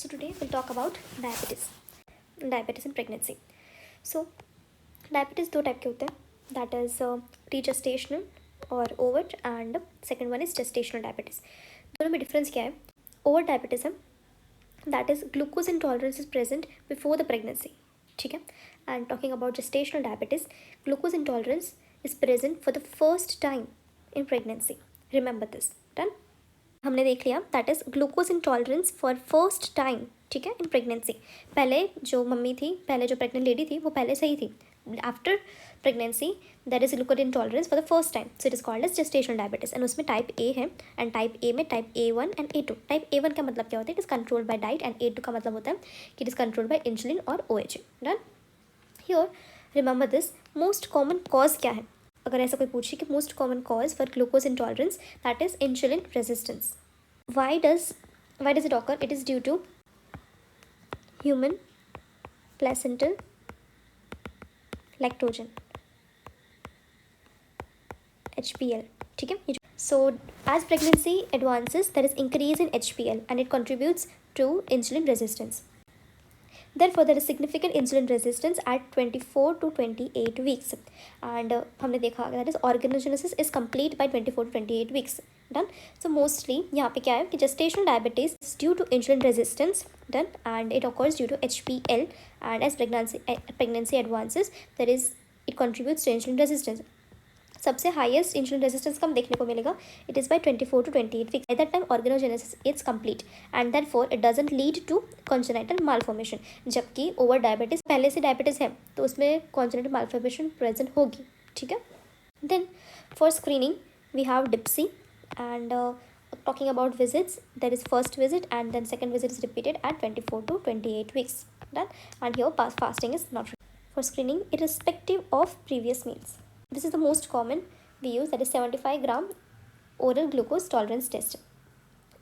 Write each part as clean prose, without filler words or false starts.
So today we'll talk about diabetes in pregnancy. So diabetes दो type के होते हैं, that is pre-gestational और overt, and second one is gestational diabetes. दोनों में डिफरेंस क्या है? Overt diabetes that is glucose intolerance is present before the pregnancy, ठीक है. And talking about gestational diabetes, glucose intolerance is present for the first time in pregnancy. Remember this. Done? हमने देख लिया that is glucose intolerance for first time, ठीक है, in pregnancy. पहले जो mummy थी, पहले जो प्रेग्नेंट लेडी थी, वो पहले सही थी. After pregnancy that is glucose intolerance for the first time, so it is called as gestational diabetes. And उसमें टाइप ए है, एंड टाइप ए में type A1 and A2. Type A1 का मतलब क्या होता है? It is controlled by diet, and A2 का मतलब होता है कि it is controlled by insulin और OH. Done. Here remember this, most common cause क्या है? अगर ऐसा कोई पूछे कि most common cause for glucose intolerance, that is insulin resistance. Why does it occur? It is due to human placental lactogen, HPL, ठीक है. So as pregnancy advances, there is increase in HPL and it contributes to insulin resistance. Therefore there is significant insulin resistance at 24 to 28 weeks, and हमने देखा that is organogenesis is complete by 24 to 28 weeks. Done. So mostly यहाँ पे क्या है कि gestational diabetes is due to insulin resistance. Done. And it occurs due to HPL, and as pregnancy advances, it contributes to insulin resistance. सबसे highest insulin resistance कम देखने को मिलेगा. It is by 24 to 28 weeks. At that time organogenesis is complete, and therefore it doesn't lead to congenital malformation. जबकि over diabetes पहले से diabetes है तो उसमें कॉन्जेनाइटल मालफॉर्मेशन प्रेजेंट होगी, ठीक है. Then for screening we have DIPSI, and talking about visits, there is first visit and then second visit is repeated at 24 to 28 weeks. Done. And here fasting is not for screening irrespective of previous meals. This is the most common we use, that is 75 gram oral glucose tolerance test.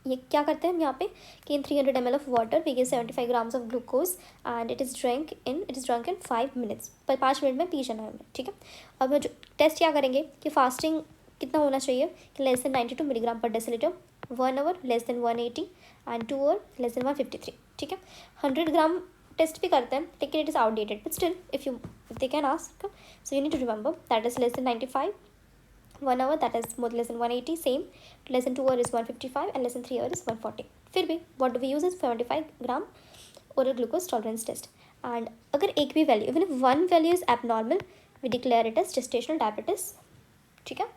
ये क्या करते हैं हम यहाँ पे कि in 300 ml of water we give 75 grams of glucose and it is drunk in 5 minutes. पर 5 minute में पी जाना है हमें, ठीक है. अब जो टेस्ट क्या करेंगे कि फास्टिंग कितना होना चाहिए कि लेस देन 92 मिलीग्राम पर decilitre, 1 our less than 180, and 2 our less than 153, ठीक है. 100 ग्राम टेस्ट भी करते हैं लेकिन it is outdated, but still if they can ask, so you need to remember that is less than 95, 1 hour that is more less than 180, same, less than 2 hour is 155, and less than 3 hour is 140. फिर भी what do we use is 75 gram oral glucose tolerance test. And अगर एक भी value, even if one value is abnormal, we declare it as gestational diabetes, ठीक है.